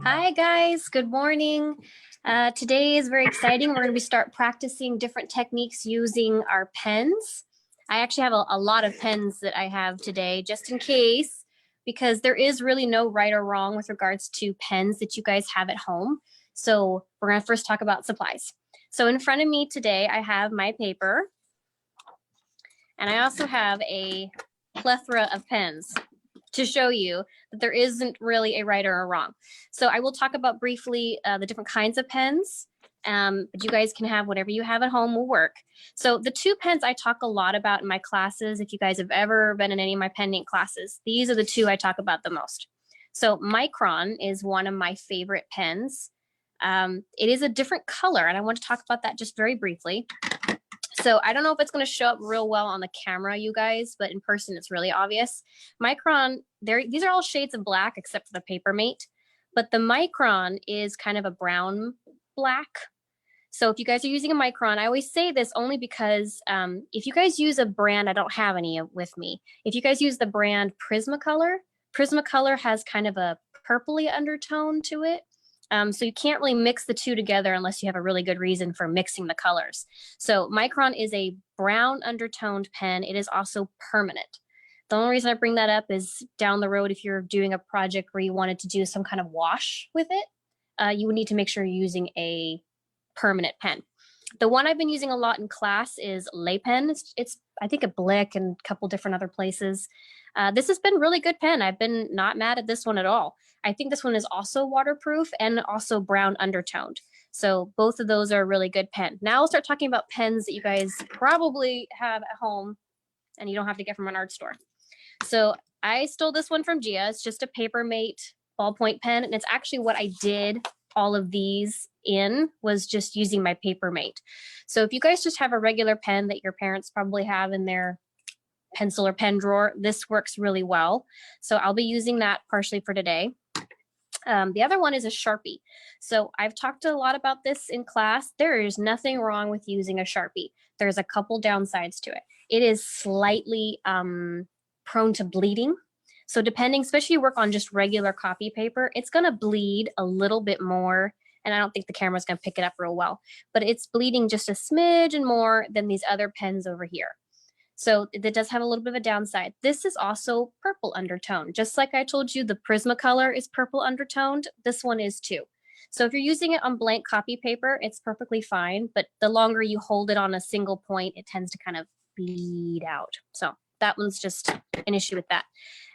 Hi guys, good morning. Today is very exciting. We're going to start practicing different techniques using our pens. I actually have a lot of pens that I have today just in case, because there is really no right or wrong with regards to pens that you guys have at home. So we're going to first talk about supplies. So in front of me today, I have my paper, and I also have a plethora of pens to show you that there isn't really a right or a wrong. So I will talk about briefly the different kinds of pens, but you guys can have whatever you have at home will work. So the two pens I talk a lot about in my classes, if you guys have ever been in any of my pen ink classes, these are the two I talk about the most. So Micron is one of my favorite pens. It is a different color, and I want to talk about that just very briefly. So I don't know if it's going to show up real well on the camera, you guys, but in person it's really obvious. Micron, these are all shades of black except for the Papermate, but the Micron is kind of a brown black. So if you guys are using a Micron, I always say this only because if you guys use a brand, I don't have any with me. If you guys use the brand Prismacolor, Prismacolor has kind of a purpley undertone to it. So you can't really mix the two together unless you have a really good reason for mixing the colors. So Micron is a brown undertoned pen. It is also permanent. The only reason I bring that up is down the road, if you're doing a project where you wanted to do some kind of wash with it, you would need to make sure you're using a permanent pen. The one I've been using a lot in class is Lay Pen. It's I think a Blick and a couple different other places. This has been really good pen. I've been not mad at this one at all. I think this one is also waterproof and also brown undertoned. So both of those are a really good pen. Now I'll start talking about pens that you guys probably have at home and you don't have to get from an art store. So I stole this one from Gia. It's just a Papermate ballpoint pen, and it's actually what I did all of these in was just using my Papermate. So if you guys just have a regular pen that your parents probably have in their pencil or pen drawer, this works really well. So I'll be using that partially for today. The other one is a Sharpie. So I've talked a lot about this in class. There is nothing wrong with using a Sharpie. There's a couple downsides to it. It is slightly prone to bleeding. So depending, especially you work on just regular copy paper, it's gonna bleed a little bit more, and I don't think the camera's gonna pick it up real well, but it's bleeding just a smidge and more than these other pens over here. So it does have a little bit of a downside. This is also purple undertone. Just like I told you, the Prismacolor is purple undertoned. This one is too. So if you're using it on blank copy paper, it's perfectly fine. But the longer you hold it on a single point, it tends to kind of bleed out. So that one's just an issue with that.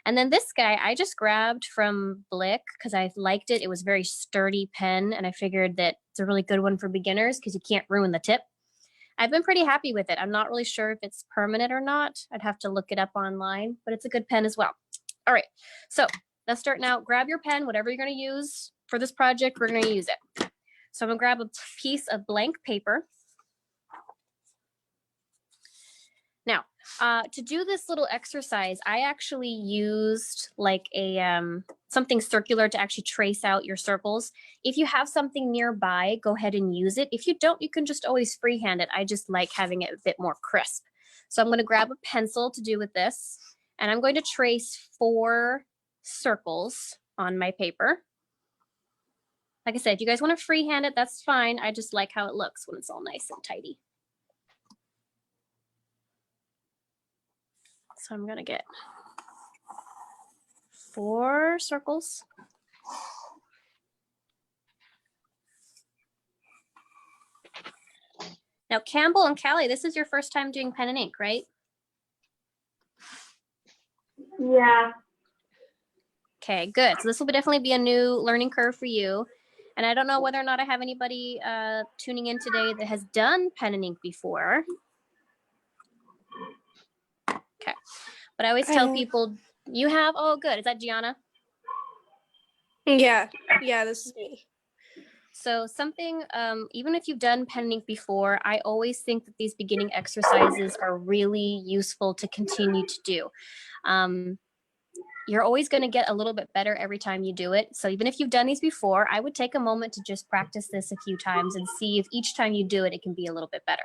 And then this guy, I just grabbed from Blick because I liked it. It was a very sturdy pen, and I figured that it's a really good one for beginners because you can't ruin the tip. I've been pretty happy with it. I'm not really sure if it's permanent or not. I'd have to look it up online, but it's a good pen as well. All right, so let's start now. Grab your pen, whatever you're going to use for this project, we're going to use it. So I'm going to grab a piece of blank paper. Now, to do this little exercise, I actually used like a something circular to actually trace out your circles. If you have something nearby, go ahead and use it. If you don't, you can just always freehand it. I just like having it a bit more crisp. So I'm going to grab a pencil to do with this, and I'm going to trace 4 circles on my paper. Like I said, if you guys want to freehand it, that's fine. I just like how it looks when it's all nice and tidy. So I'm gonna get 4 circles. Now, Campbell and Callie, this is your first time doing pen and ink, right? Yeah. Okay, good. So this will definitely be a new learning curve for you. And I don't know whether or not I have anybody tuning in today that has done pen and ink before. Okay. But I always tell people, you have? Oh, good. Is that Gianna? Yeah, this is me. So something, even if you've done pen and ink before, I always think that these beginning exercises are really useful to continue to do. You're always going to get a little bit better every time you do it. So even if you've done these before, I would take a moment to just practice this a few times and see if each time you do it, it can be a little bit better.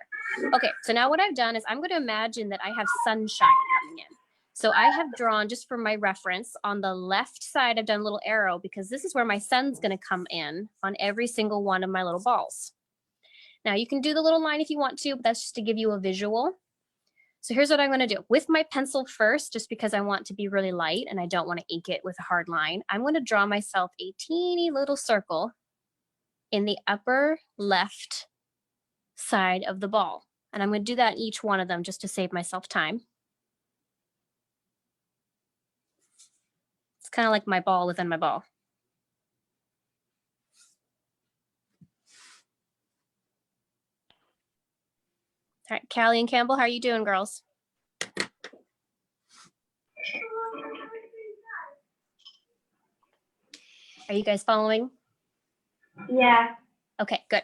Okay, so now what I've done is I'm going to imagine that I have sunshine coming in. So I have drawn, just for my reference, on the left side, I've done a little arrow because this is where my sun's gonna come in on every single one of my little balls. Now you can do the little line if you want to, but that's just to give you a visual. So here's what I'm gonna do. With my pencil first, just because I want to be really light and I don't wanna ink it with a hard line, I'm gonna draw myself a teeny little circle in the upper left side of the ball. And I'm gonna do that in each one of them just to save myself time. It's kind of like my ball within my ball. All right, Callie and Campbell, how are you doing, girls? Are you guys following? Yeah. Okay, good.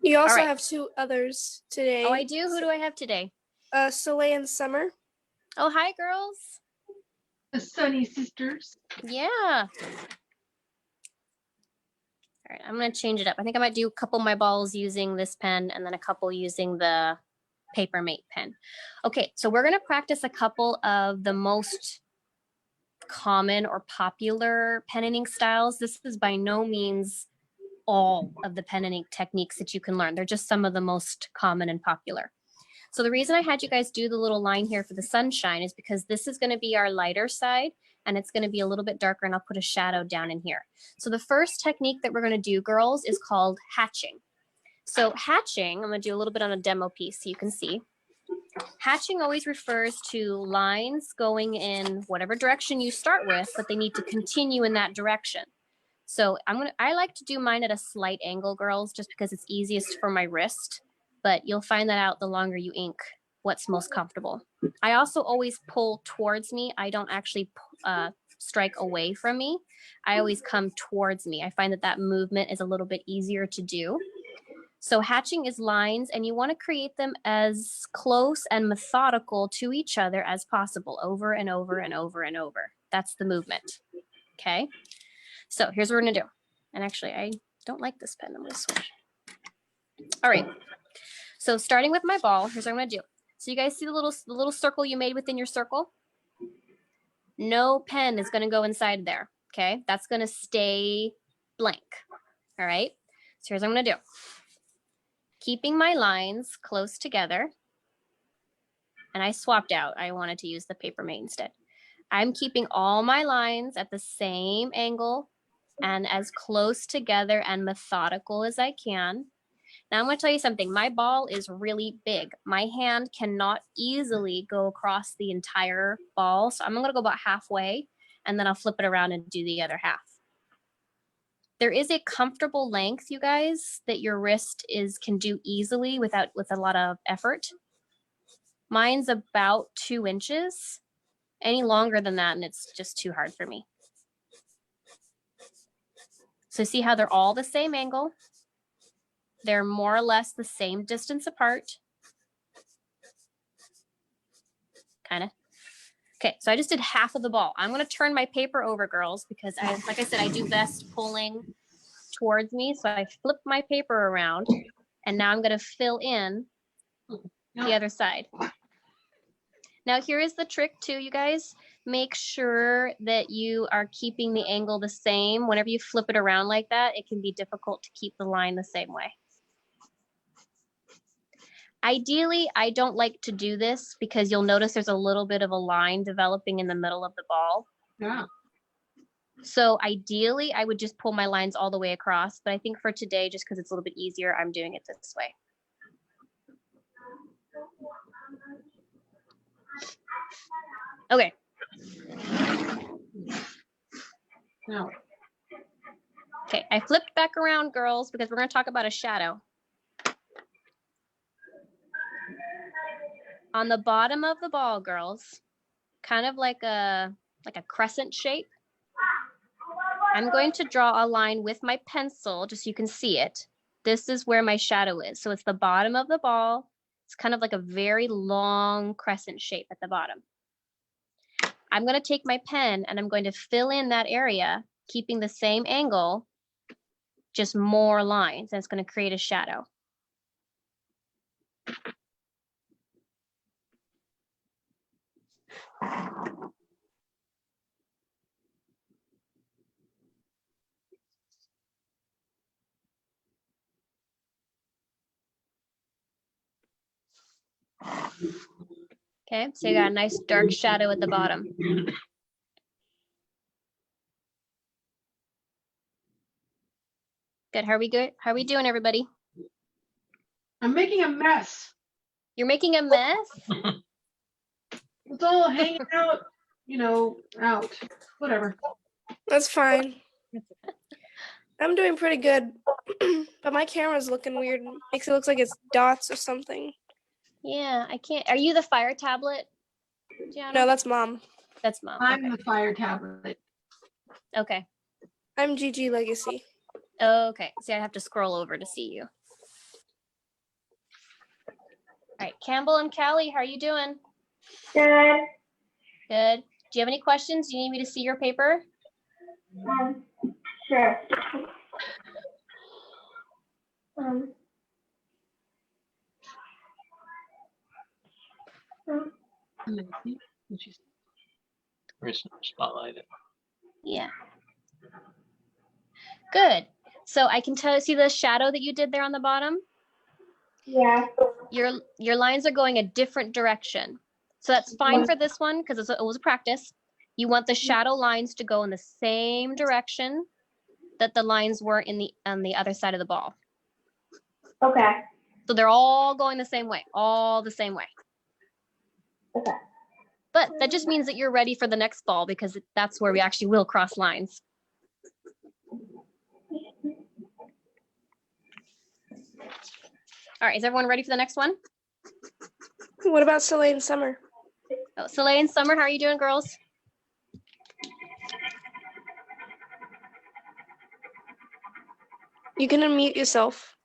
You also right. have 2 others today. Oh, I do? Who do I have today? Soleil and Summer. Oh, hi, girls. The Sunny Sisters. Yeah. All right, I'm gonna change it up. I think I might do a couple of my balls using this pen and then a couple using the Papermate pen. Okay, so we're gonna practice a couple of the most common or popular pen and ink styles. This is by no means all of the pen and ink techniques that you can learn. They're just some of the most common and popular. So the reason I had you guys do the little line here for the sunshine is because this is gonna be our lighter side and it's gonna be a little bit darker and I'll put a shadow down in here. So the first technique that we're gonna do, girls, is called hatching. So hatching, I'm gonna do a little bit on a demo piece so you can see. Hatching always refers to lines going in whatever direction you start with, but they need to continue in that direction. So I like to do mine at a slight angle, girls, just because it's easiest for my wrist, but you'll find that out the longer you ink what's most comfortable. I also always pull towards me. I don't actually strike away from me. I always come towards me. I find that movement is a little bit easier to do. So hatching is lines and you want to create them as close and methodical to each other as possible, over and over and over and over. That's the movement, okay? So here's what we're gonna do. And actually, I don't like this pen, I'm gonna switch. All right, so starting with my ball, here's what I'm gonna do. So you guys see the little circle you made within your circle? No pen is gonna go inside there, okay? That's gonna stay blank, all right? So here's what I'm gonna do. Keeping my lines close together, and I swapped out. I wanted to use the Papermate instead. I'm keeping all my lines at the same angle and as close together and methodical as I can. Now I'm gonna tell you something. My ball is really big. My hand cannot easily go across the entire ball. So I'm gonna go about halfway and then I'll flip it around and do the other half. There is a comfortable length, you guys, that your wrist can do easily with a lot of effort. Mine's about 2 inches. Any longer than that, and it's just too hard for me. So see how they're all the same angle? They're more or less the same distance apart. Kind of. Okay, so I just did half of the ball. I'm gonna turn my paper over, girls, because like I said, I do best pulling towards me. So I flip my paper around and now I'm gonna fill in the other side. Now here is the trick too, you guys. Make sure that you are keeping the angle the same. Whenever you flip it around like that, it can be difficult to keep the line the same way. Ideally, I don't like to do this because you'll notice there's a little bit of a line developing in the middle of the ball. Yeah. So ideally, I would just pull my lines all the way across. But I think for today, just because it's a little bit easier, I'm doing it this way. Okay. No. Okay, I flipped back around, girls, because we're going to talk about a shadow. On the bottom of the ball, girls, kind of like a crescent shape, I'm going to draw a line with my pencil just so you can see it. This is where my shadow is. So it's the bottom of the ball. It's kind of like a very long crescent shape at the bottom. I'm going to take my pen and I'm going to fill in that area, keeping the same angle, just more lines, and it's going to create a shadow. Okay, so you got a nice dark shadow at the bottom. Good. How are we good? How are we doing, everybody? I'm making a mess. You're making a mess? It's all hanging out, out. Whatever. That's fine. I'm doing pretty good. But my camera's looking weird. Makes it look like it's dots or something. Yeah, I can't. Are you the fire tablet, Gianna? No, that's mom. That's mom. I'm Okay. the fire tablet. Okay. I'm GG Legacy. Okay. See, I have to scroll over to see you. All right, Campbell and Callie, how are you doing? Good. Good. Do you have any questions? Do you need me to see your paper? Sure. Spotlight it. Yeah. Good. So I can see the shadow that you did there on the bottom? Yeah. Your lines are going a different direction. So that's fine for this one because it was a practice. You want the shadow lines to go in the same direction that the lines were on the other side of the ball. Okay. So they're all going the same way, all the same way. Okay. But that just means that you're ready for the next ball because that's where we actually will cross lines. All right, is everyone ready for the next one? What about Soleil and Summer? Oh, Soleil and Summer, how are you doing, girls? You can unmute yourself.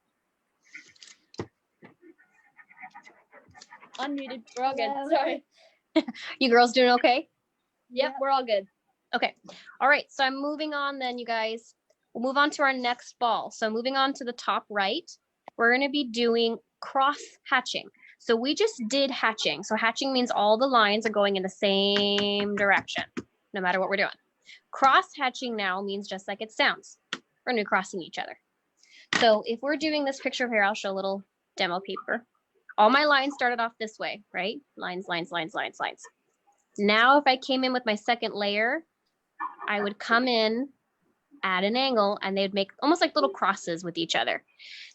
Unmuted. We're all good. Hello. Sorry. You girls doing okay? Yep, we're all good. Okay. All right, so I'm moving on then, you guys. We'll move on to our next ball. So moving on to the top right, we're going to be doing cross hatching. So we just did hatching. So hatching means all the lines are going in the same direction, no matter what we're doing. Cross hatching now means just like it sounds. We're going to be crossing each other. So if we're doing this picture here, I'll show a little demo paper. All my lines started off this way, right? Lines, lines, lines, lines, lines. Now, if I came in with my second layer, I would come in at an angle and they would make almost like little crosses with each other.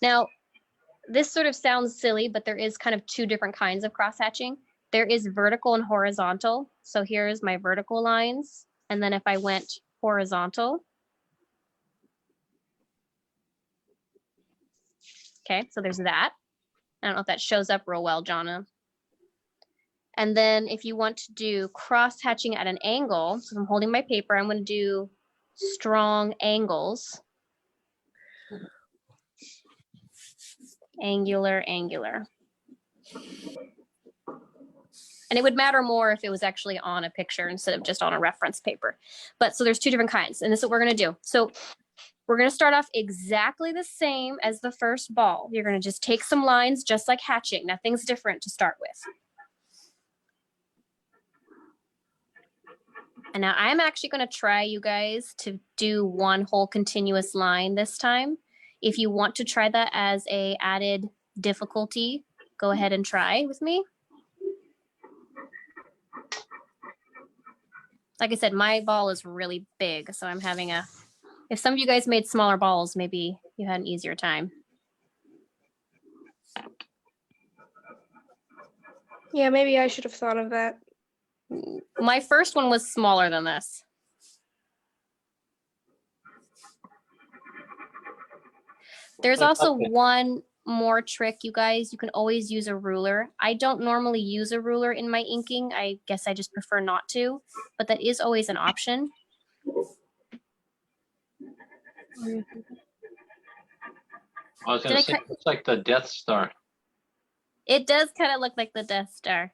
Now, this sort of sounds silly, but there is kind of two different kinds of cross hatching. There is vertical and horizontal. So here's my vertical lines. And then if I went horizontal, okay, so there's that. I don't know if that shows up real well, Jonna. And then if you want to do cross hatching at an angle, so I'm holding my paper, I'm going to do strong angles. Angular, angular. And it would matter more if it was actually on a picture instead of just on a reference paper. But so there's two different kinds, and this is what we're going to do. So we're going to start off exactly the same as the first ball. You're going to just take some lines just like hatching. Nothing's different to start with. And now I'm actually going to try, you guys, to do one whole continuous line this time. If you want to try that as a added difficulty, go ahead and try with me. Like I said, my ball is really big, so I'm having if some of you guys made smaller balls, maybe you had an easier time. Yeah, maybe I should have thought of that. My first one was smaller than this. There's also one more trick, you guys. You can always use a ruler. I don't normally use a ruler in my inking. I guess I just prefer not to, but that is always an option. I was going to say, it's like the Death Star. It does kind of look like the Death Star.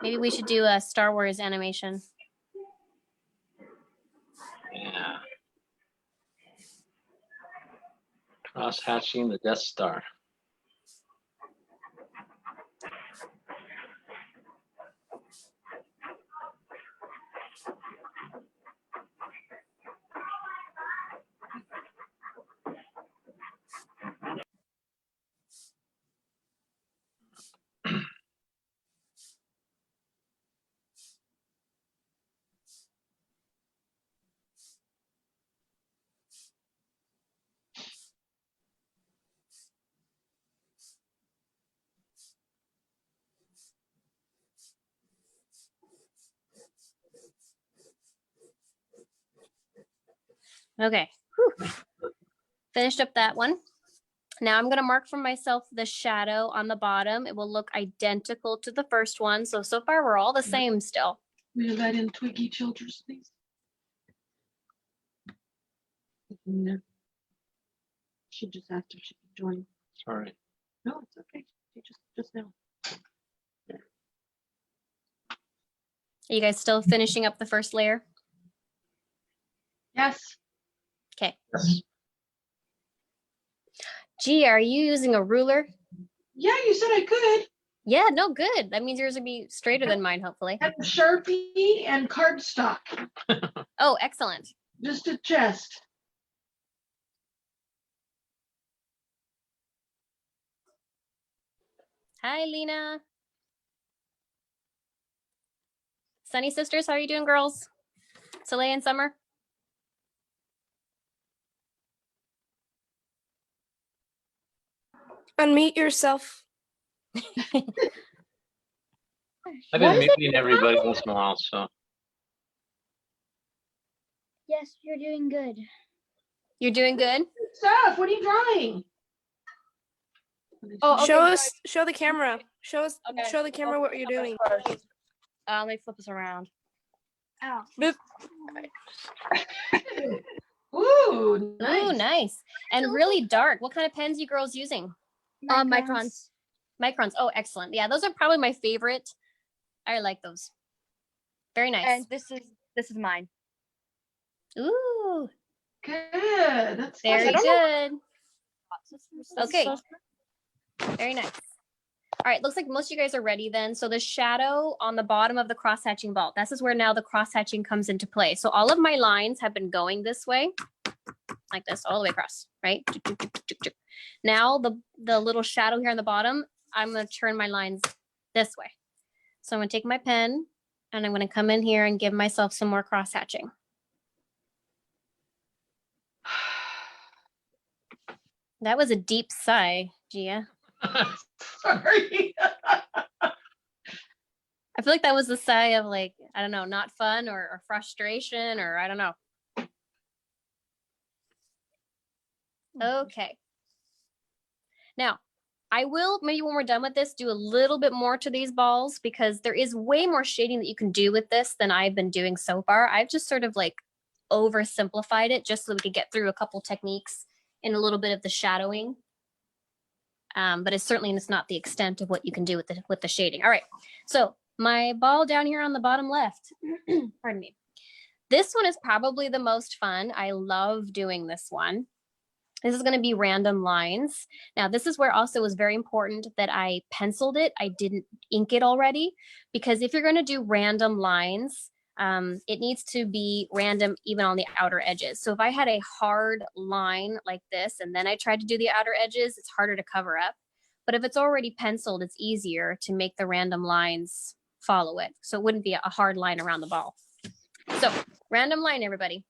Maybe we should do a Star Wars animation. Yeah. Cross hatching the Death Star. Okay. Whew. Finished up that one. Now I'm going to mark for myself the shadow on the bottom. It will look identical to the first one. So far we're all the same still. Will you let in Twiggy Childers, please? No. She just asked if she could join. Sorry. No, it's okay. She just now. Are you guys still finishing up the first layer? Yes. Okay. Yes. Gee, are you using a ruler? Yeah, you said I could. Yeah, no, good. That means yours will be straighter than mine, hopefully. And Sharpie and cardstock. Oh, excellent. Just a chest. Hi, Lena. Sunny Sisters, how are you doing, girls? Soleil and Summer? Unmute yourself. I've been muting everybody once in a while, so. Yes, you're doing good. You're doing good? Good stuff. What are you drawing? Oh, okay, Show the camera. Show the camera what you're doing. Let me flip this around. Oh. Ooh, nice. Ooh, nice. And really dark. What kind of pens you girls using? Microns. Microns. Oh, excellent. Yeah, those are probably my favorite. I like those. Very nice. And this is mine. Ooh, Good. That's very nice. good. That's Okay. so- Very nice. All right, looks like most of you guys are ready then. So the shadow on the bottom of the cross-hatching ball, this is where now the cross-hatching comes into play. So all of my lines have been going this way, like this, all the way across, right? Now the little shadow here on the bottom, I'm gonna turn my lines this way. So I'm gonna take my pen and I'm gonna come in here and give myself some more cross-hatching. That was a deep sigh, Gia. Sorry. I feel like that was the sigh of like, I don't know, not fun or frustration or I don't know. Okay. Now, I will, maybe when we're done with this, do a little bit more to these balls because there is way more shading that you can do with this than I've been doing so far. I've just sort of like oversimplified it just so we could get through a couple techniques and a little bit of the shadowing. But it's certainly not the extent of what you can do with the shading. All right, so my ball down here on the bottom left, pardon me. This one is probably the most fun. I love doing this one. This is going to be random lines. Now, this is where also it was very important that I penciled it. I didn't ink it already because if you're going to do random lines, it needs to be random even on the outer edges. So if I had a hard line like this and then I tried to do the outer edges, it's harder to cover up. But if it's already penciled, it's easier to make the random lines follow it. So it wouldn't be a hard line around the ball. So random line, everybody.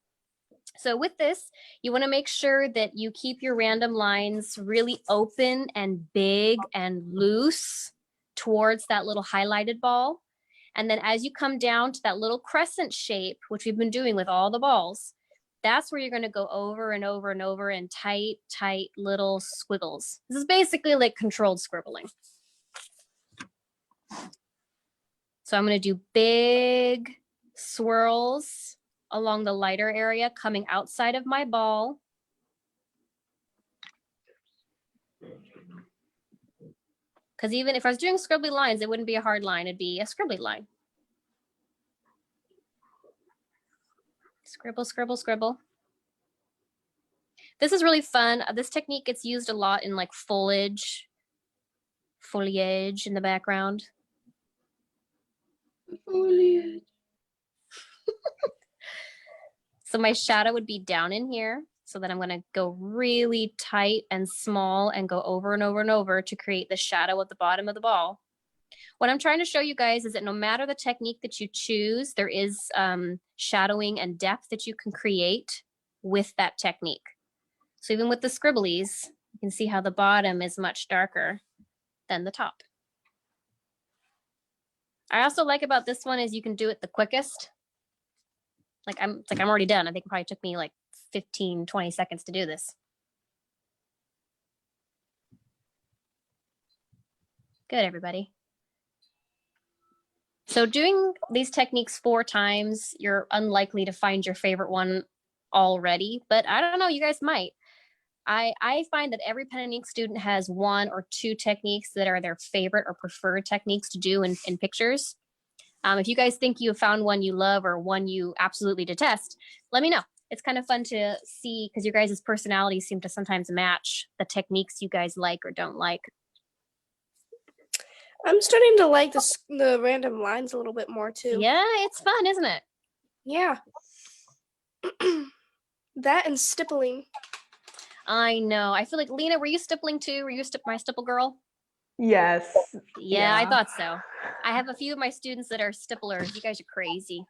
So with this, you want to make sure that you keep your random lines really open and big and loose towards that little highlighted ball. And then as you come down to that little crescent shape, which we've been doing with all the balls, that's where you're going to go over and over and over in tight, tight little squiggles. This is basically like controlled scribbling. So I'm going to do big swirls along the lighter area coming outside of my ball. Because even if I was doing scribbly lines, it wouldn't be a hard line. It'd be a scribbly line. Scribble, scribble, scribble. This is really fun. This technique gets used a lot in like foliage in the background. Foliage. So my shadow would be down in here. So then I'm going to go really tight and small and go over and over and over to create the shadow at the bottom of the ball. What I'm trying to show you guys is that no matter the technique that you choose, there is shadowing and depth that you can create with that technique. So even with the scribblies, you can see how the bottom is much darker than the top. I also like about this one is you can do it the quickest. Like I'm already done. I think it probably took me like 15, 20 seconds to do this. Good, everybody. So doing these techniques 4 times, you're unlikely to find your favorite one already, but I don't know, you guys might. I find that every pen and ink student has 1 or 2 techniques that are their favorite or preferred techniques to do in pictures. If you guys think you have found one you love or one you absolutely detest, let me know. It's kind of fun to see because your guys' personalities seem to sometimes match the techniques you guys like or don't like. I'm starting to like the random lines a little bit more too. Yeah, it's fun, isn't it? Yeah. That and stippling. I know. I feel like, Lena, were you stippling too? Were you my stipple girl? Yes. Yeah, I Yeah. thought so. I have a few of my students that are stipplers. You guys are crazy.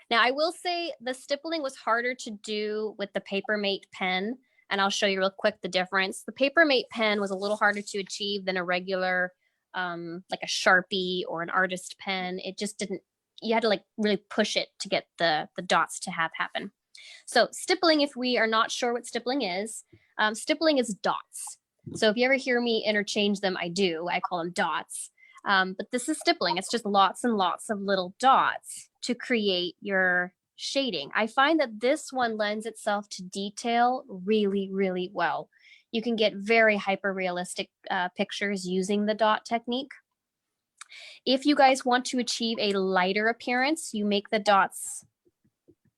Now, I will say the stippling was harder to do with the Papermate pen, and I'll show you real quick the difference. The Papermate pen was a little harder to achieve than a regular, like a Sharpie or an artist pen. It just didn't, you had to like really push it to get the dots to happen. So stippling, if we are not sure what stippling is dots. So if you ever hear me interchange them, I do. I call them dots. But this is stippling. It's just lots and lots of little dots to create your shading. I find that this one lends itself to detail really, really well. You can get very hyper realistic pictures using the dot technique. If you guys want to achieve a lighter appearance, you make the dots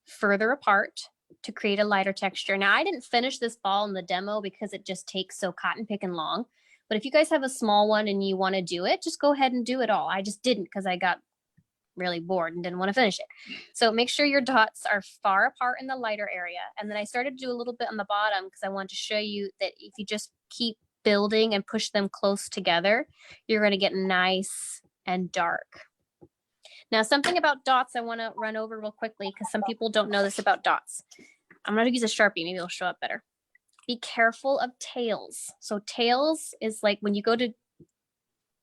further apart to create a lighter texture. Now, I didn't finish this ball in the demo because it just takes so cotton picking long. But if you guys have a small one and you want to do it, just go ahead and do it all. I just didn't because I got really bored and didn't want to finish it. So make sure your dots are far apart in the lighter area. And then I started to do a little bit on the bottom because I wanted to show you that if you just keep building and push them close together, you're going to get nice and dark. Now, something about dots I want to run over real quickly because some people don't know this about dots. I'm going to use a Sharpie. Maybe it'll show up better. Be careful of tails. So tails is like when you go to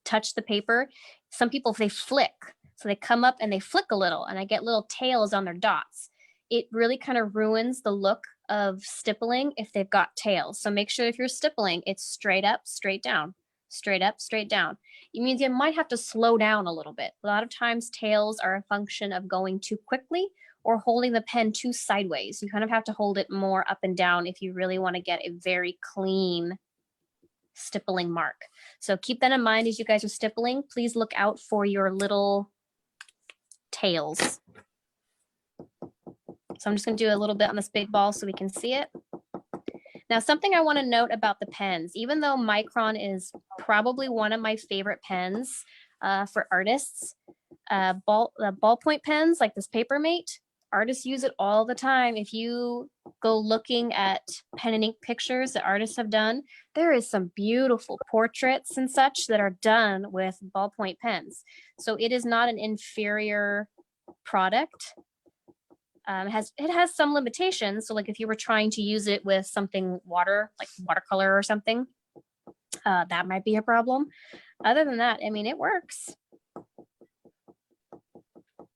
touch the paper, some people, they flick. So they come up and they flick a little and I get little tails on their dots. It really kind of ruins the look of stippling if they've got tails. So make sure if you're stippling, it's straight up, straight down, straight up, straight down. It means you might have to slow down a little bit. A lot of times tails are a function of going too quickly or holding the pen too sideways. You kind of have to hold it more up and down if you really want to get a very clean stippling mark. So keep that in mind as you guys are stippling. Please look out for your little tails. So I'm just going to do a little bit on this big ball so we can see it. Now, something I want to note about the pens, even though Micron is probably one of my favorite pens for artists, ballpoint pens like this Papermate, artists use it all the time. If you go looking at pen and ink pictures that artists have done, there is some beautiful portraits and such that are done with ballpoint pens. So it is not an inferior product. It has some limitations. So like if you were trying to use it with something like watercolor or something, that might be a problem. Other than that, I mean, it works.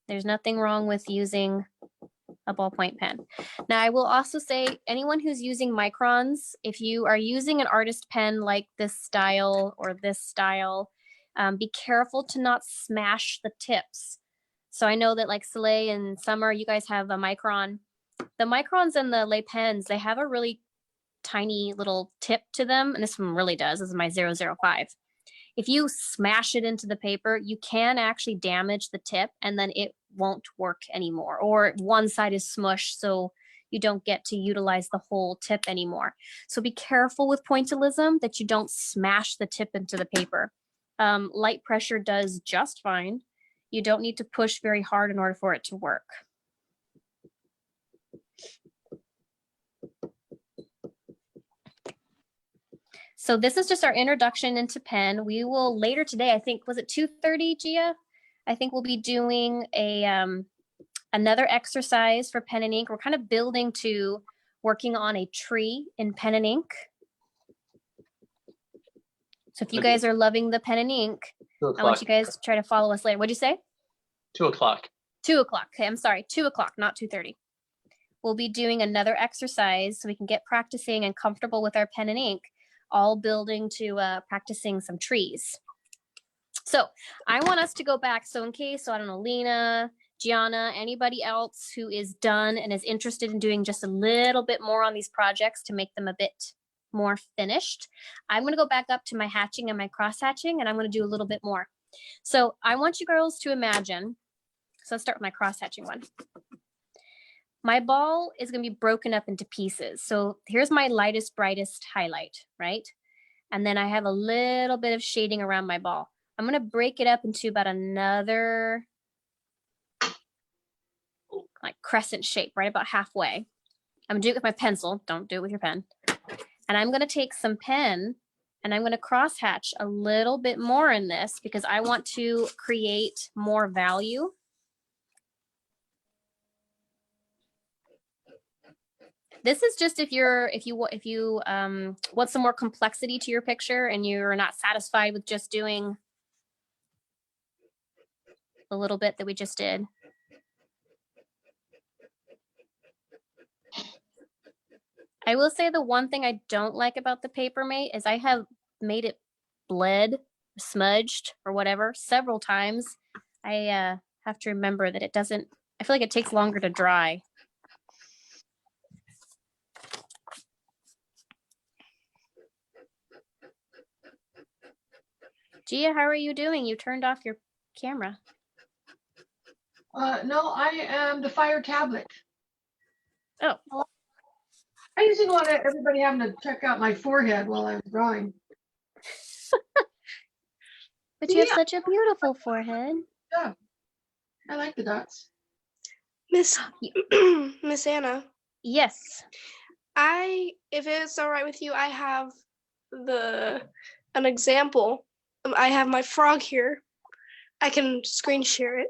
There's nothing wrong with using a ballpoint pen. Now, I will also say anyone who's using microns, if you are using an artist pen like this style or this style, be careful to not smash the tips. So I know that like Soleil and Summer, you guys have a micron. The microns and the lay pens, they have a really tiny little tip to them. And this one really does. This is my 005. If you smash it into the paper, you can actually damage the tip and then it won't work anymore. Or one side is smushed, so you don't get to utilize the whole tip anymore. So be careful with pointillism that you don't smash the tip into the paper. Light pressure does just fine. You don't need to push very hard in order for it to work. So this is just our introduction into pen. We will later today, I think, was it 2:30, Gia? I think we'll be doing another exercise for pen and ink. We're kind of building to working on a tree in pen and ink. So if you guys are loving the pen and ink, 2 I o'clock. want you guys to try to follow us later. What'd you say? 2 o'clock. 2 o'clock. Okay, I'm sorry. 2 o'clock, not 2:30. we'll be doing another exercise so we can get practicing and comfortable with our pen and ink, all building to practicing some trees. So I want us to go back. So in case, so I don't know, Lena, Gianna, anybody else who is done and is interested in doing just a little bit more on these projects to make them a bit more finished, I'm going to go back up to my hatching and my cross hatching, and I'm going to do a little bit more. So I want you girls to imagine, so let's start with my cross hatching one. My ball is going to be broken up into pieces. So here's my lightest, brightest highlight, right? And then I have a little bit of shading around my ball. I'm going to break it up into about another like crescent shape, right about halfway. I'm gonna do it with my pencil. Don't do it with your pen. And I'm gonna take some pen and I'm gonna cross hatch a little bit more in this because I want to create more value. This is just if you want some more complexity to your picture and you're not satisfied with just doing the little bit that we just did. I will say the one thing I don't like about the Papermate is I have made it bled, smudged, or whatever several times. I have to remember that it doesn't, I feel like it takes longer to dry. Gia, how are you doing? You turned off your camera. No, I am the Fire tablet. Oh. I just didn't want everybody having to check out my forehead while I was drawing. But you have such a beautiful forehead. Yeah, I like the dots. Miss Miss Anna, Yes. if it's all right with you, I have an example. I have my frog here. I can screen share it.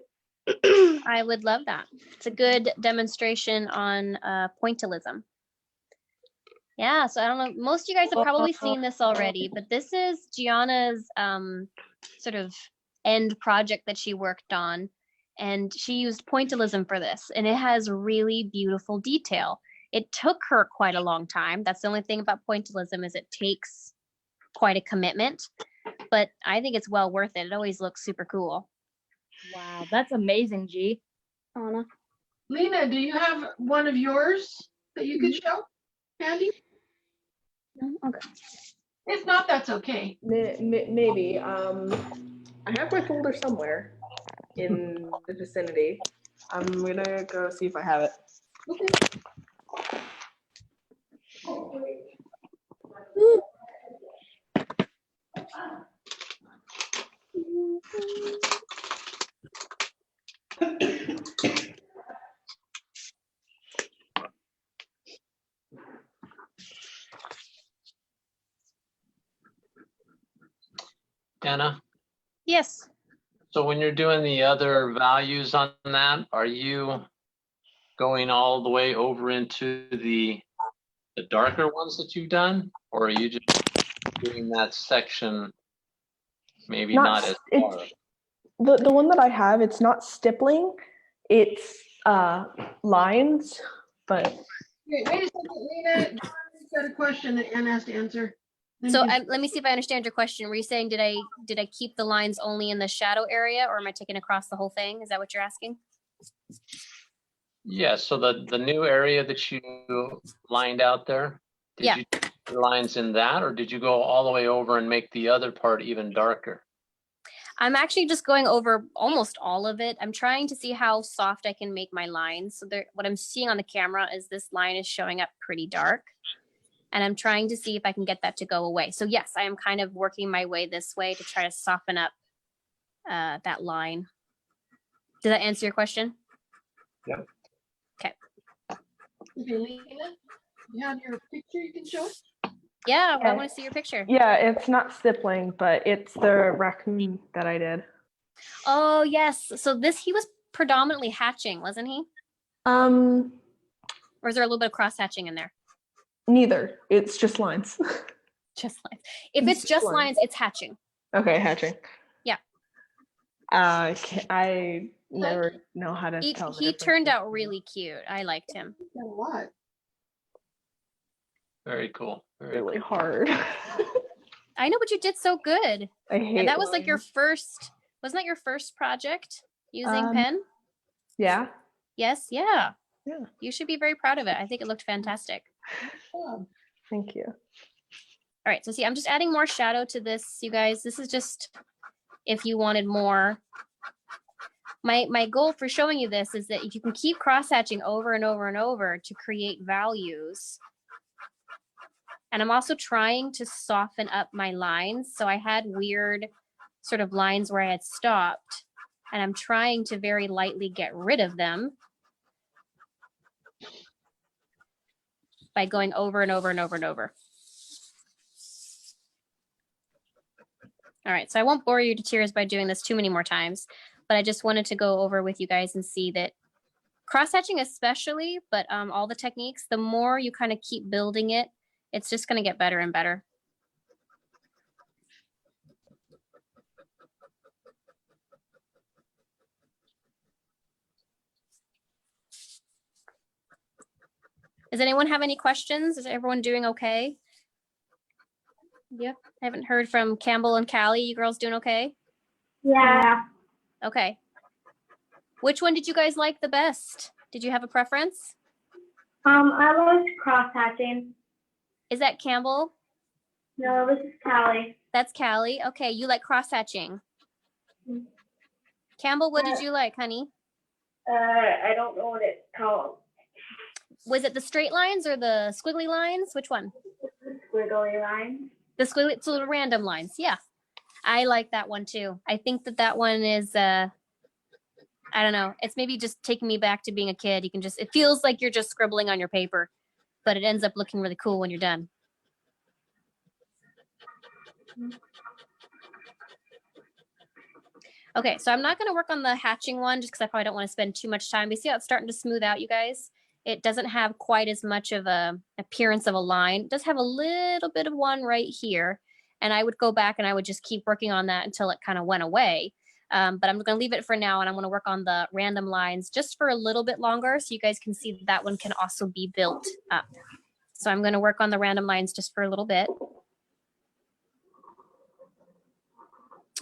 I would love that. It's a good demonstration on pointillism. Yeah, so I don't know, most of you guys have probably seen this already, but this is Gianna's sort of end project that she worked on, and she used pointillism for this, and it has really beautiful detail. It took her quite a long time. That's the only thing about pointillism is it takes quite a commitment, but I think it's well worth it. It always looks super cool. Wow, that's amazing, G. Anna? Lena, do you have one of yours that you could show, Andy? Okay. If not, that's okay. Maybe. I have my folder somewhere in the vicinity. I'm gonna go see if I have it. Okay. Anna, Yes. so when you're doing the other values on that, are you going all the way over into the darker ones that you've done? Or are you just doing that section maybe not as far? The one that I have, it's not stippling, it's lines, but Wait a second, Lena. John's got a question that Anna has to answer. Then So you can- let me see if I understand your question. Were you saying, did I keep the lines only in the shadow area, or am I taking across the whole thing? Is that what you're asking? Yeah, so the new area that you lined out there, did Yeah. you put lines in that, or did you go all the way over and make the other part even darker? I'm actually just going over almost all of it. I'm trying to see how soft I can make my lines. So what I'm seeing on the camera is this line is showing up pretty dark. And I'm trying to see if I can get that to go away. So yes, I am kind of working my way this way to try to soften up that line. Did that answer your question? Yep. Okay. Okay, Lena, you have your picture you can show us? Yeah, well, I Okay. want to see your picture. yeah, it's not stippling, but it's the raccoon that I did. Oh, yes. So he was predominantly hatching, wasn't he? Or is there a little bit of cross hatching in there? Neither. It's just lines. Just lines. If it's Just just lines. lines, it's hatching. Okay, hatching. Yeah. I never know how to He, tell. the he difference turned between- out really cute. I liked him. Got a lot. Very cool. Very really cool. hard. I know, but you did so good. I hate. And that was like your lines. first, wasn't that your first project using Um, pen? Yeah. Yes, yeah. Yeah. You should be very proud of it. I think it looked fantastic. Oh, Thank you. All right, so see, I'm just adding more shadow to this, you guys. This is just if you wanted more. My goal for showing you this is that if you can keep cross-hatching over and over and over to create values. And I'm also trying to soften up my lines. So I had weird sort of lines where I had stopped, and I'm trying to very lightly get rid of them by going over and over and over and over. All right, so I won't bore you to tears by doing this too many more times, but I just wanted to go over with you guys and see that cross-hatching especially, but all the techniques, the more you kind of keep building it, it's just going to get better and better. Does anyone have any questions? Is everyone doing okay? Yep. I haven't heard from Campbell and Callie. You girls doing okay? Yeah. Okay. Which one did you guys like the best? Did you have a preference? I was cross-hatching. Is that Campbell? No, this is Callie. That's Callie. Okay, you like cross-hatching. Campbell, what did you like, honey? I don't know what it's called. Was it the straight lines or the squiggly lines? Which one? Squiggly line. The squiggly, so the random lines. Yeah, I like that one too. I think that one is, I don't know. It's maybe just taking me back to being a kid. You can just, it feels like you're just scribbling on your paper, but it ends up looking really cool when you're done. Okay, so I'm not going to work on the hatching one just because I probably don't want to spend too much time. You see how it's starting to smooth out, you guys? It doesn't have quite as much of a appearance of a line. It does have a little bit of one right here. And I would go back and I would just keep working on that until it kind of went away. But I'm going to leave it for now, and I'm going to work on the random lines just for a little bit longer so you guys can see that that one can also be built up. So I'm going to work on the random lines just for a little bit.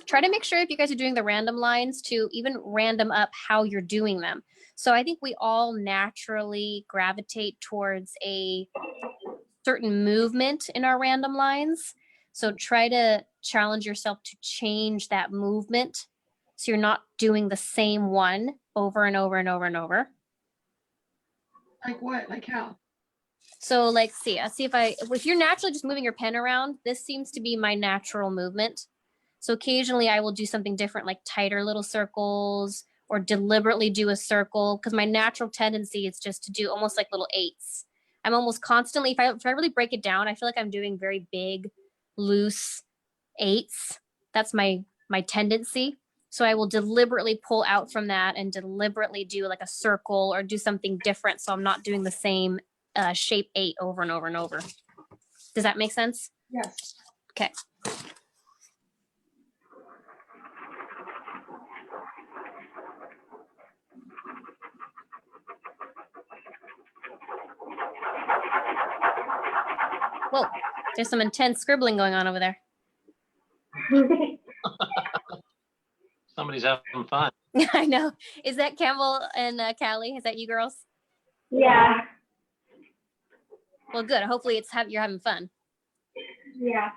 Try to make sure if you guys are doing the random lines to even random up how you're doing them. So I think we all naturally gravitate towards a certain movement in our random lines. So try to challenge yourself to change that movement so you're not doing the same one over and over and over and over. like what? Like how? So like, see if you're naturally just moving your pen around, this seems to be my natural movement. So occasionally I will do something different, like tighter little circles or deliberately do a circle, because my natural tendency is just to do almost like little eights. I'm almost constantly, if I really break it down, I feel like I'm doing very big, loose eights. That's my tendency. So I will deliberately pull out from that and deliberately do like a circle or do something different. So I'm not doing the same shape 8 over and over and over. Does that make sense? Yes. Okay. Whoa, there's some intense scribbling going on over there. Somebody's having fun. I know. Is that Campbell and Callie? Is that you girls? Yeah. Well, good. Hopefully you're having fun. Yeah.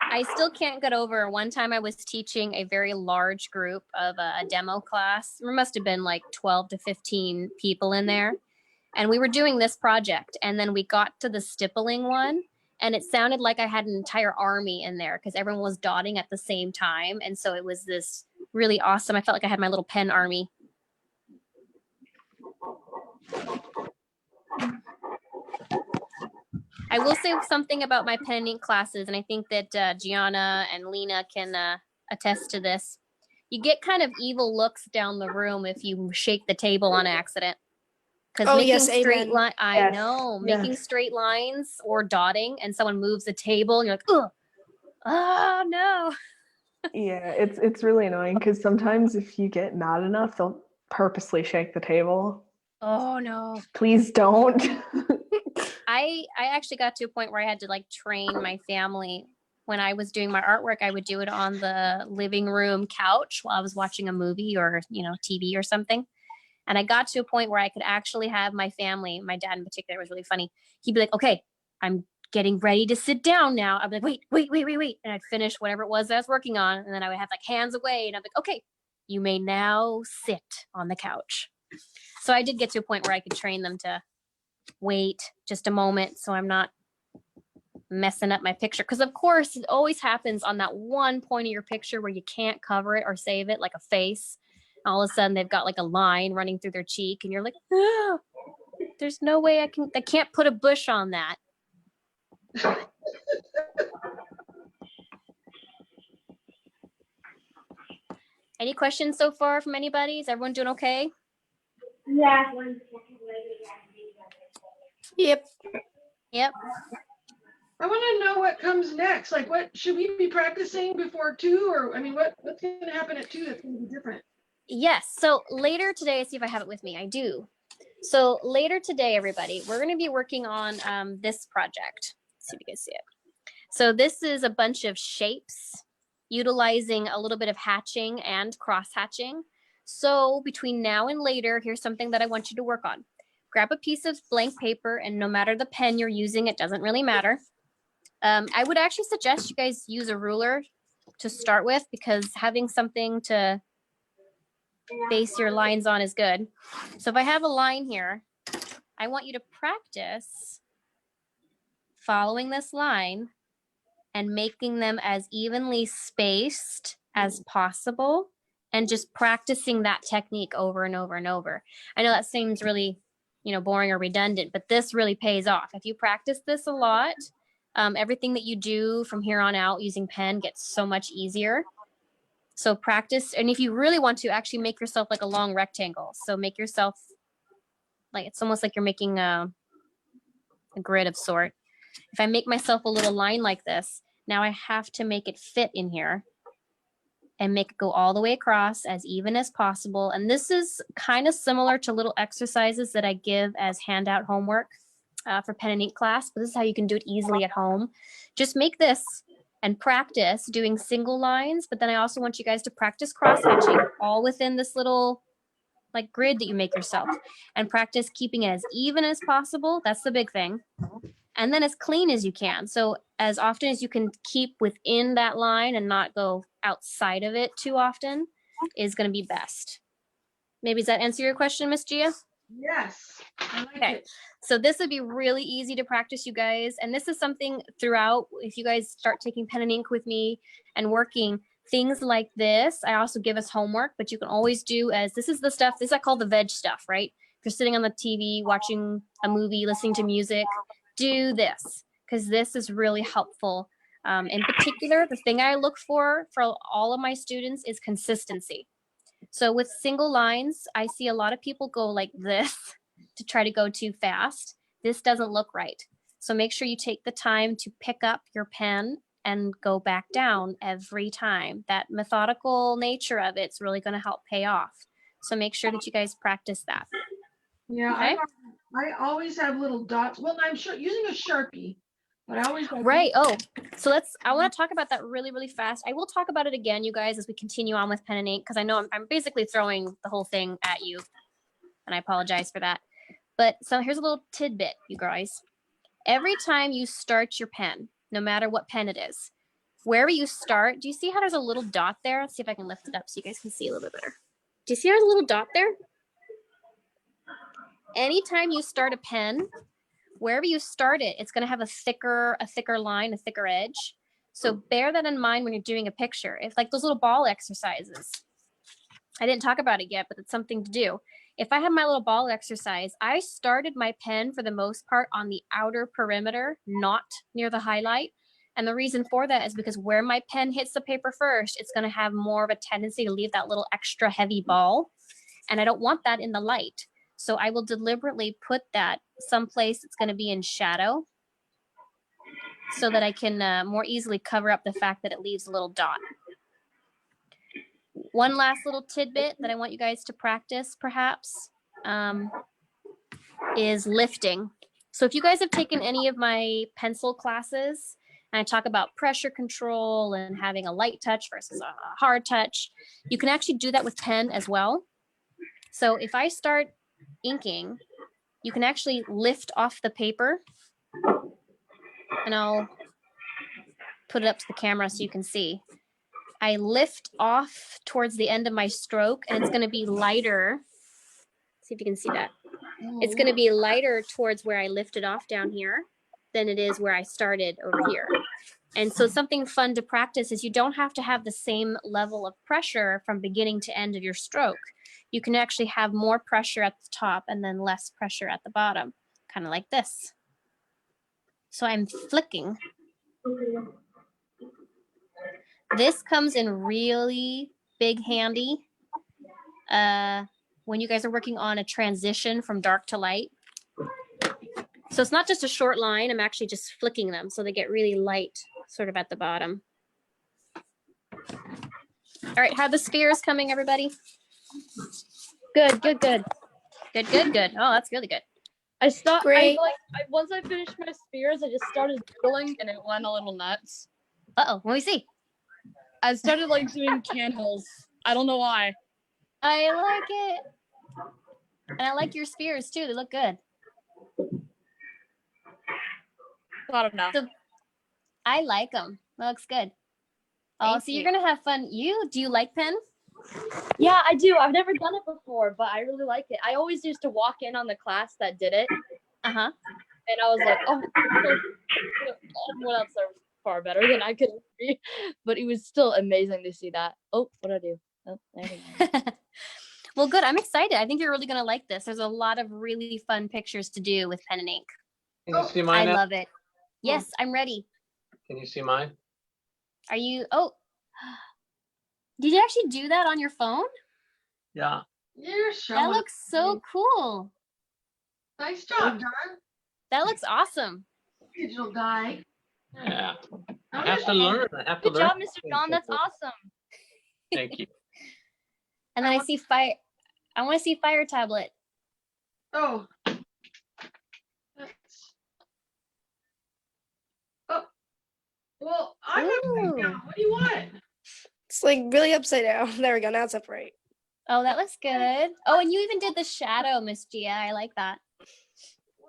I still can't get over one time I was teaching a very large group of a demo class. There must have been like 12 to 15 people in there. And we were doing this project. And then we got to the stippling one. And it sounded like I had an entire army in there because everyone was dotting at the same time. And so it was this really awesome. I felt like I had my little pen army. I will say something about my pen and ink classes, and I think that Gianna and Lena can attest to this. You get kind of evil looks down the room if you shake the table on accident. Because Oh, making yes, straight amen. line, I Yes, know, making yes. straight lines or dotting, and someone moves the table, and you're like, oh no. Yeah, it's really annoying because sometimes if you get mad enough, they'll purposely shake the table. Oh no. Please don't. I actually got to a point where I had to like train my family. When I was doing my artwork, I would do it on the living room couch while I was watching a movie or, TV or something. And I got to a point where I could actually have my family, my dad in particular was really funny. He'd be like, okay, I'm getting ready to sit down now. I'd be like, wait. And I'd finish whatever it was that I was working on. And then I would have like hands away. And I'd be like, okay, you may now sit on the couch. So I did get to a point where I could train them to wait just a moment so I'm not messing up my picture. Because of course, it always happens on that one point of your picture where you can't cover it or save it, like a face. All of a sudden, they've got like a line running through their cheek, and you're like, oh, there's no way I can't put a bush on that. Any questions so far from anybody? Is everyone doing okay? Yeah. Yep. Yep. I want to know what comes next. Like, what should we be practicing before 2? Or, I mean, what's going to happen at 2 that's going to be different? Yes. So later today, see if I have it with me. I do. So later today, everybody, we're going to be working on this project. Let's see if you guys see it. So this is a bunch of shapes utilizing a little bit of hatching and cross hatching. So between now and later, here's something that I want you to work on. Grab a piece of blank paper, and no matter the pen you're using, it doesn't really matter. I would actually suggest you guys use a ruler to start with, because having something to base your lines on is good. So if I have a line here, I want you to practice following this line and making them as evenly spaced as possible, and just practicing that technique over and over and over. I know that seems really, boring or redundant, but this really pays off. If you practice this a lot, everything that you do from here on out using pen gets so much easier. So practice, and if you really want to, actually make yourself like a long rectangle. So make yourself like, it's almost like you're making a grid of sort. If I make myself a little line like this, now I have to make it fit in here and make it go all the way across as even as possible. And this is kind of similar to little exercises that I give as handout homework for pen and ink class, but this is how you can do it easily at home. Just make this and practice doing single lines, but then I also want you guys to practice cross hatching all within this little like grid that you make yourself, and practice keeping it as even as possible. That's the big thing. And then as clean as you can. So as often as you can keep within that line and not go outside of it too often is going to be best. Maybe does that answer your question, Miss Gia? Yes. I like Okay. it. So this would be really easy to practice, you guys. And this is something throughout, if you guys start taking pen and ink with me and working things like this, I also give us homework, but you can always do as this is the stuff, this I call the veg stuff, right? If you're sitting on the TV, watching a movie, listening to music, do this, because this is really helpful. In particular, the thing I look for all of my students is consistency. So with single lines, I see a lot of people go like this to try to go too fast. This doesn't look right. So make sure you take the time to pick up your pen and go back down every time. That methodical nature of it's really going to help pay off. So make sure that you guys practice that. Yeah, Okay. I always have little dots. Well, I'm using a Sharpie, but I always have Right. Oh, so I want to talk about that really, really fast. I will talk about it again, you guys, as we continue on with pen and ink, because I know I'm basically throwing the whole thing at you, and I apologize for that. But so here's a little tidbit, you guys. Every time you start your pen, no matter what pen it is, wherever you start, do you see how there's a little dot there? Let's see if I can lift it up so you guys can see a little bit better. Do you see there's a little dot there? Anytime you start a pen, wherever you start it, it's going to have a thicker line, a thicker edge. So bear that in mind when you're doing a picture. It's like those little ball exercises. I didn't talk about it yet, but it's something to do. If I have my little ball exercise, I started my pen for the most part on the outer perimeter, not near the highlight. And the reason for that is because where my pen hits the paper first, it's going to have more of a tendency to leave that little extra heavy ball. And I don't want that in the light. So I will deliberately put that someplace it's going to be in shadow so that I can more easily cover up the fact that it leaves a little dot. One last little tidbit that I want you guys to practice perhaps is lifting. So if you guys have taken any of my pencil classes and I talk about pressure control and having a light touch versus a hard touch, you can actually do that with pen as well. So if I start inking, you can actually lift off the paper, and I'll put it up to the camera so you can see. I lift off towards the end of my stroke, and it's going to be lighter. See if you can see that. It's going to be lighter towards where I lifted off down here than it is where I started over here. And so something fun to practice is you don't have to have the same level of pressure from beginning to end of your stroke. You can actually have more pressure at the top and then less pressure at the bottom, kind of like this. So I'm flicking. This comes in really big handy when you guys are working on a transition from dark to light. So it's not just a short line, I'm actually just flicking them so they get really light sort of at the bottom. All right, have the spheres coming, everybody? Good, good, good. Good, good, good. Oh, that's really good. I stopped. Great. Once I finished my spheres, I just started doodling, and it went a little nuts. Uh-oh, what do we see? I started like doing candles. I don't know why. I like it. And I like your spheres too, they look good. Thought of now. So I like them. That looks good. Oh, Thank so you. you're gonna have fun. Do you like pen? Yeah, I do. I've never done it before, but I really like it. I always used to walk in on the class that did it, Uh-huh. and I was like, oh, everyone else are far better than I could be. But it was still amazing to see that. Oh, what did I do? Oh, there we go. Well, good. I'm excited. I think you're really gonna like this. There's a lot of really fun pictures to do with pen and ink. Can you see I mine now? love it. Yes, I'm ready. Can you see mine? Are you? Oh, did you actually do that on your phone? Yeah. You're That showing. looks so cool. Nice job, John. That looks awesome. Digital guy. Yeah. How I have did to you- learn. I have to Good learn. job, Mr. John. That's awesome. Thank you. And then I see fire. I want to see fire tablet. Oh. That's- Oh. Well, I'm upside Ooh. down. What do you want? It's like really upside down. There we go. Now it's upright. Oh, that looks good. Oh, and you even did the shadow, Miss Gia. I like that.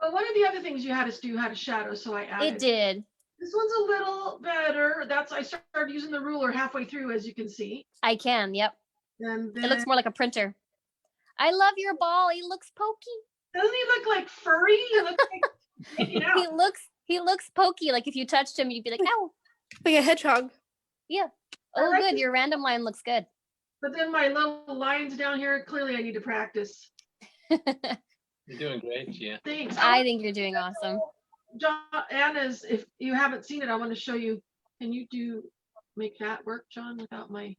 Well, one of the other things you had us do had a shadow, so I added. It did. This one's a little better. I started using the ruler halfway through, as you can see. I can. Yep. And then, It looks more like a printer. I love your ball. He looks pokey. doesn't he look like furry? He looks like hanging out. He looks pokey. Like if you touched him, you'd be like, ow. Like a hedgehog. Oh, like good. this- Your random line looks good. But then my little lines down here, clearly I need to practice. You're doing great, Gia. Thanks. I think you're doing awesome. John, Anna's, if you haven't seen it, I want to show you. Can you make that work, John, without my,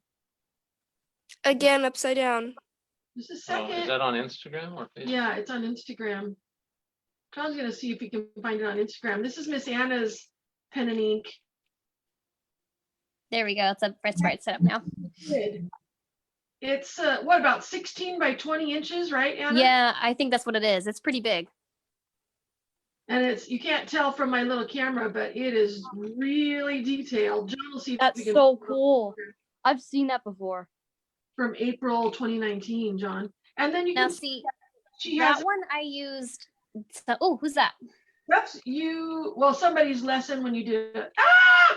Again, upside down. just a Oh, is second. that on Instagram or Facebook? Yeah, it's on Instagram. John's gonna see if he can find it on Instagram. This is Miss Anna's pen and ink. There we go. It's right set up now. Good. It's what, about 16 by 20 inches, right, Anna? Yeah, I think that's what it is. It's pretty big. And you can't tell from my little camera, but it is really detailed. John will see if That's we can so cool. I've seen that before. from April 2019, John. And then you Now can see, she has that one I used. Oh, who's that? that's you. Well, somebody's lesson when you did it. Ah!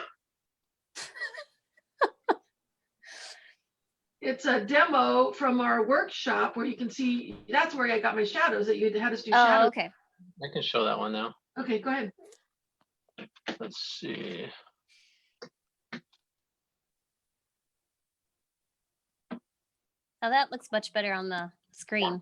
It's a demo from our workshop where you can see, that's where I got my shadows, that you had us do Oh, shadows. okay. I can show that one now. Okay, go ahead. Let's see. Now that looks much better on the screen.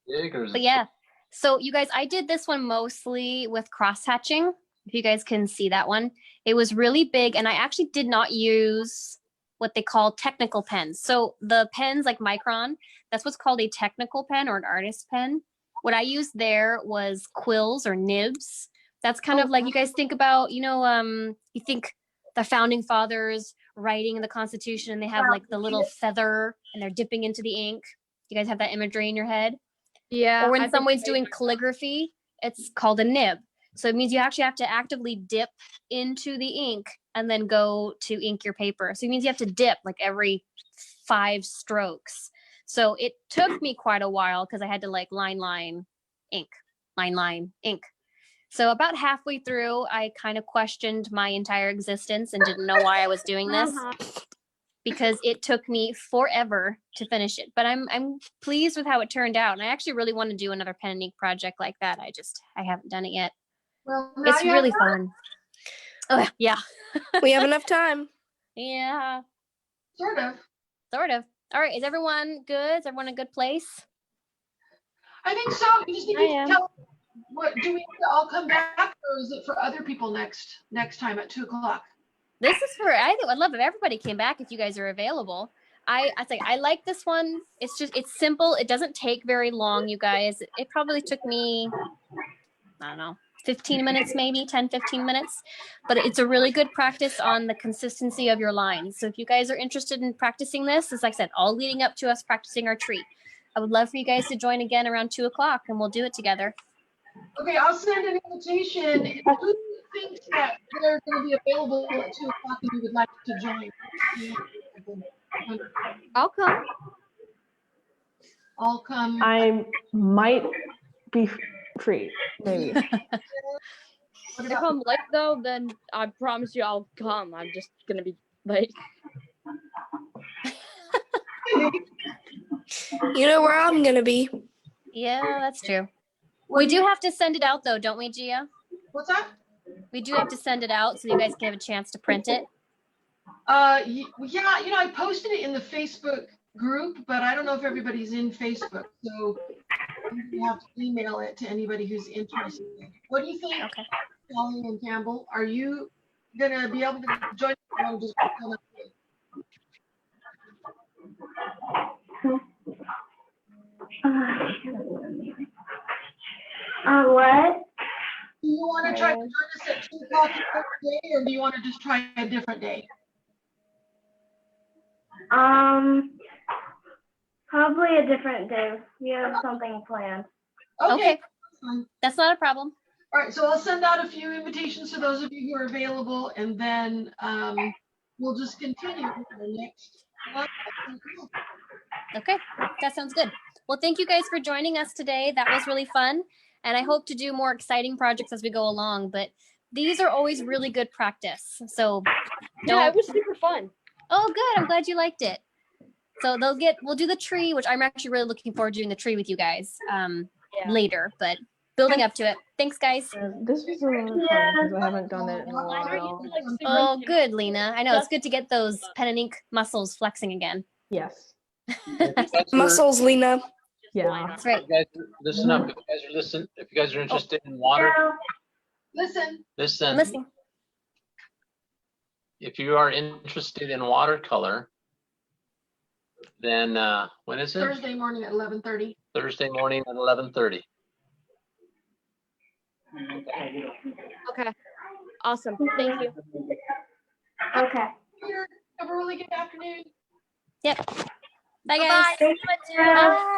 Big or But yeah, so you guys, I did this one mostly with cross hatching. If you guys can see that one, it was really big, and I actually did not use what they call technical pens. So the pens like Micron, that's what's called a technical pen or an artist pen. What I used there was quills or nibs. That's kind of like you guys think about, you think the founding fathers writing the Constitution and they have like the little feather and they're dipping into the ink. You guys have that imagery in your head? Yeah. Or I when think someone's I- doing calligraphy, it's called a nib. So it means you actually have to actively dip into the ink and then go to ink your paper. So it means you have to dip like every 5 strokes. So it took me quite a while because I had to like line, ink, line, ink. So about halfway through, I kind of questioned my entire existence and didn't know why I was doing this because it took me forever to finish it. But I'm pleased with how it turned out. And I actually really want to do another pen and ink project like that. I haven't done it yet. Well, now It's you have really fun. Oh, yeah. We have enough time. Yeah, sort of. sort of. All right. Is everyone good? Is everyone in a good place? I think so. You just need I to am. tell, what, do we need to all come back or is it for other people next time at 2 o'clock? This is for, I think I'd love if everybody came back if you guys are available. I think I like this one. It's simple. It doesn't take very long, you guys. It probably took me, I don't know, 15 minutes, maybe 10, 15 minutes, but it's a really good practice on the consistency of your lines. So if you guys are interested in practicing this, as I said, all leading up to us practicing our tree. I would love for you guys to join again around 2 o'clock and we'll do it together. Okay, I'll send an invitation. Who thinks that they're going to be available at 2 o'clock and you would like to join? I'll come. I'll come. I might be free, maybe. What If about- I'm late though, then I promise you I'll come. I'm just gonna be late. You know where I'm gonna be. Yeah, that's true. We do have to send it out though, don't we, Gia? What's that? We do have to send it out so you guys can have a chance to print it. Yeah, I posted it in the Facebook group, but I don't know if everybody's in Facebook. So you have to email it to anybody who's interested. What do you think, Okay. Sally and Campbell? Are you gonna be able to join? Or just come up here? What? Do you want to try to join us at 2 o'clock today, or do you want to just try a different day? Probably a different day. We have something planned. Okay. that's fine. That's not a problem. All right, so I'll send out a few invitations to those of you who are available, and then we'll just continue with the next one. Okay, that sounds good. Well, thank you guys for joining us today. That was really fun. And I hope to do more exciting projects as we go along, but these are always really good practice. So Yeah, it was super fun. oh, good. I'm glad you liked it. So we'll do the tree, which I'm actually really looking forward to doing the tree with you guys Yeah. later, but building up to it. Thanks, guys. This was a lot of fun because I haven't done it in a Mine are while. usually, like, super Oh, cute. good, Lena. I know it's good to get those pen and ink muscles flexing again. Yes. Muscles, Lena. Just Yeah. line up. That's right. You guys, listen up. If you guys are interested in water, Listen, listen. I'm listening. If you are interested in watercolor, then when is it? Thursday morning at 11:30. Thursday morning at 11:30. Okay. Awesome. Thank you. Okay. Peter, have a really good afternoon. Yep. Bye, guys. Bye. Thank you. Bye.